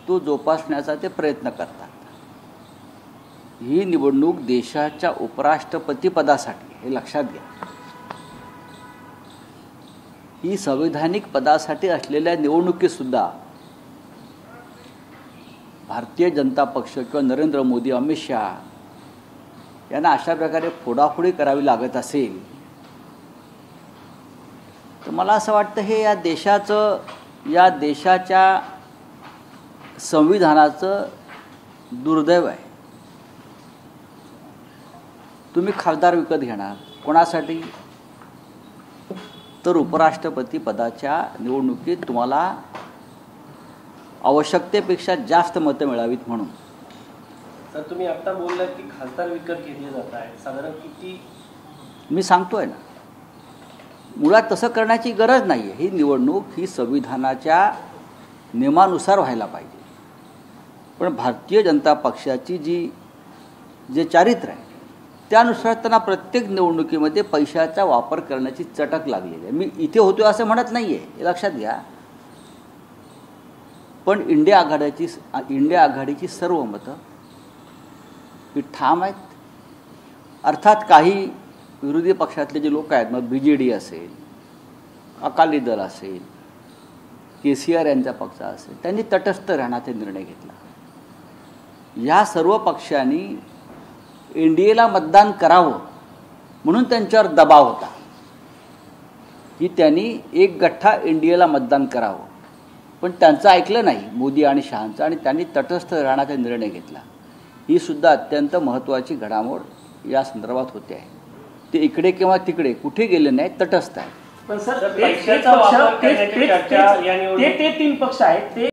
तो जोपासण्याचा ते प्रयत्न करतात। ही निवडणूक देशाच्या उपराष्ट्रपती पदासाठी, हे लक्षात घ्या, ही संवैधानिक पदासाठी असलेल्या निवडणुकीसुद्धा भारतीय जनता पक्ष किंवा नरेंद्र मोदी, अमित शहा यांना अशा प्रकारे फोडाफोडी करावी लागत असेल तर मला असं वाटतं हे या देशाच्या संविधानाचं दुर्दैव आहे। तुम्ही खासदार विकत घेणार कोणासाठी? तर उपराष्ट्रपती पदाच्या निवडणुकीत तुम्हाला आवश्यकतेपेक्षा जास्त मतं मिळावीत म्हणून। सर, तुम्ही आता बोललात की खासदार विकत घेतले जात आहेत, साधारण किती? मी सांगतोय ना, मुळात तसं करण्याची गरज नाही आहे। ही निवडणूक ही संविधानाच्या नियमानुसार व्हायला पाहिजे। पण भारतीय जनता पक्षाची जे चारित्र्य आहे त्यानुसार त्यांना प्रत्येक निवडणुकीमध्ये पैशाचा वापर करण्याची चटक लागलेली आहे। मी इथे होतो असं म्हणत नाही आहे, हे लक्षात घ्या। पण इंडिया आघाडीची सर्व मतं ही ठाम आहेत। अर्थात काही विरोधी पक्षातले जे लोक आहेत, मग BJD असेल, अकाली दल असेल, KCR यांचा पक्ष असेल, त्यांनी तटस्थ राहण्याचा निर्णय घेतला। या सर्व पक्षांनी NDAला मतदान करावं म्हणून त्यांच्यावर दबाव होता की त्यांनी एक गठ्ठा NDAला मतदान करावं, पण त्यांचं ऐकलं नाही मोदी आणि शहांचं, आणि त्यांनी तटस्थ राहण्याचा निर्णय घेतला। ही सुद्धा अत्यंत महत्त्वाची घडामोड या संदर्भात होते आहे। ते इकडे किंवा तिकडे कुठे गेले नाही, तटस्थ आहे। पण सर, ते तीन पक्ष आहेत ते